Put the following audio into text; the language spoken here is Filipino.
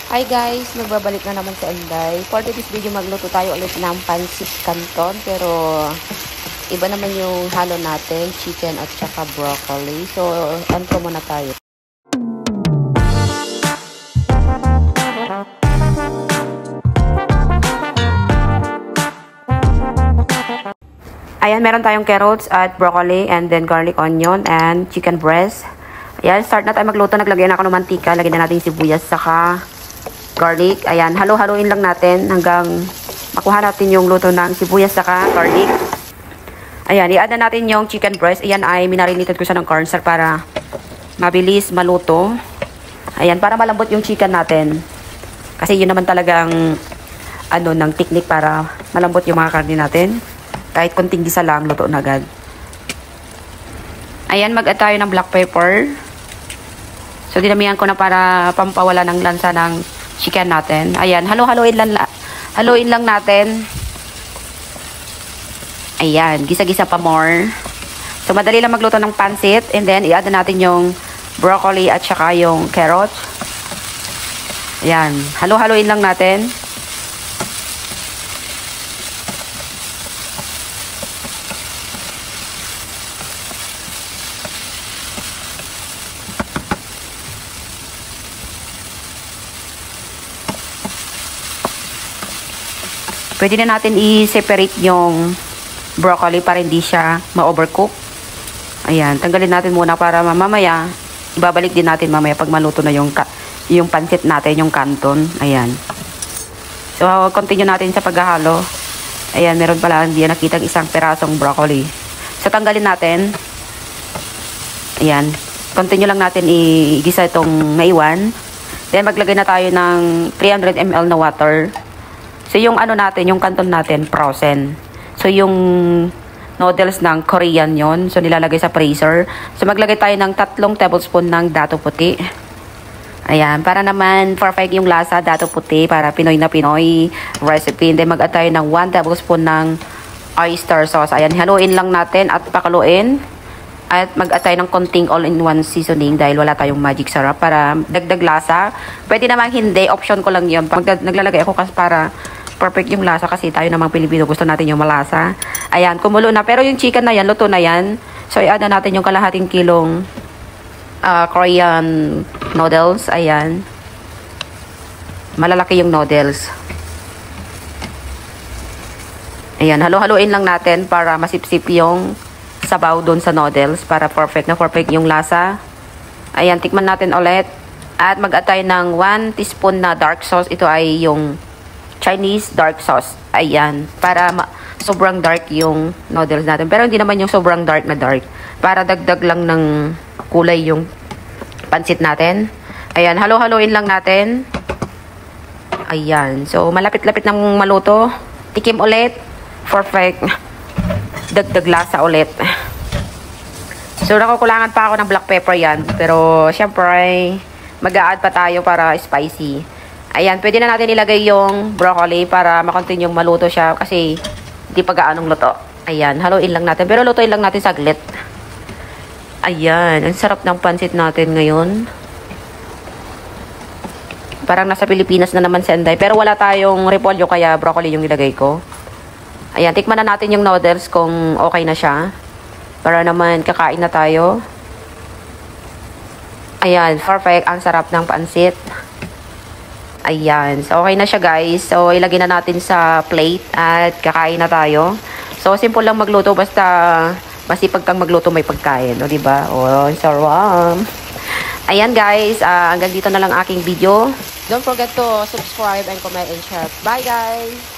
Hi guys, nagbabalik na naman sa Inday. For today's video, magluto tayo ulit ng pancit canton. Pero iba naman yung halo natin, chicken at saka broccoli. So, on ko muna tayo. Ayan, meron tayong carrots at broccoli and then garlic onion and chicken breast. Ayan, start na tayo magluto. Naglagay na ako ng mantika. Lagyan na natin sibuyas saka garlic. Ayan, halo-haloin lang natin hanggang makuha natin yung luto ng sibuyas saka garlic. Ayan, i-add na natin yung chicken breast. Ayan ay minarinated ko siya ng cornstarch para mabilis maluto. Ayan, para malambot yung chicken natin. Kasi yun naman talagang ng technique para malambot yung mga karne natin. Kahit konting gisa lang, luto na agad. Ayan, mag-add tayo ng black pepper. So, dinamihan ko na para pampawala ng lansa ng chicken natin. Ayan, haluin lang natin. Ayan, gisa-gisa pa more. So, madali lang magluto ng pancit. And then, i-add na natin yung broccoli at saka yung carrots. Ayan, haluin lang natin. Pwede na natin i-separate yung broccoli para hindi siya ma-overcook. Ayan, tanggalin natin muna para mamaya, ibabalik din natin mamaya pag maluto na yung pancit natin, yung canton. Ayan. So, continue natin sa paghahalo. Ayan, meron pala hindi nakita isang perasong broccoli. So, tanggalin natin. Ayan. Continue lang natin i-gisa itong naiwan. Then, maglagay na tayo ng 300 ml na water. So, yung natin, yung canton natin, frozen. So, yung noodles ng Korean yon. So, nilalagay sa freezer. So, maglagay tayo ng 3 tablespoon ng dato puti. Ayan, para naman perfect yung lasa, dato puti, para Pinoy na Pinoy recipe. And then, mag-add tayo ng 1 tablespoon ng oyster sauce. Ayan, haluin lang natin at pakaluin. At mag-add tayo ng konting all-in-one seasoning dahil wala tayong magic sarap para dagdag lasa. Pwede naman hindi, option ko lang yun. Pag naglalagay ako kasi para perfect yung lasa kasi tayo namang Pilipino gusto natin yung malasa. Ayan, kumulo na. Pero yung chicken na yan, luto na yan. So, i-add na natin yung kalahating kilong Korean noodles. Ayan. Malalaki yung noodles. Ayan, haluin lang natin para masipsip yung sabaw doon sa noodles para perfect na perfect yung lasa. Ayan, tikman natin ulit. At mag-add tayo ng 1 teaspoon na dark sauce. Ito ay yung Chinese dark sauce. Ayan, para sobrang dark yung noodles natin. Pero hindi naman yung sobrang dark na dark. Para dagdag lang ng kulay yung pancit natin. Ayan, haluin lang natin. Ayan, so malapit-lapit nang maluto. Tikim ulit. Perfect. Dagdag lasa ulit. So, nakukulangan pa ako ng black pepper yan. Pero, syempre, mag-a-add pa tayo para spicy. Ayan, pwede na natin ilagay yung broccoli para makontinue yung maluto siya kasi hindi pa gaanong luto. Ayan, haluin lang natin. Pero lutuin lang natin saglit. Ayan, ang sarap ng pancit natin ngayon. Parang nasa Pilipinas na naman si Inday. Pero wala tayong repolyo kaya broccoli yung ilagay ko. Ayan, tikman na natin yung noodles kung okay na siya. Para naman kakain na tayo. Ayan, perfect. Ang sarap ng pancit. Ayan, so okay na siya guys. So, ilagay na natin sa plate at kakain na tayo. So, simple lang magluto basta masipag kang magluto may pagkain. O, diba? O, sarap. Ayan guys, hanggang dito na lang aking video. Don't forget to subscribe and comment and share. Bye guys!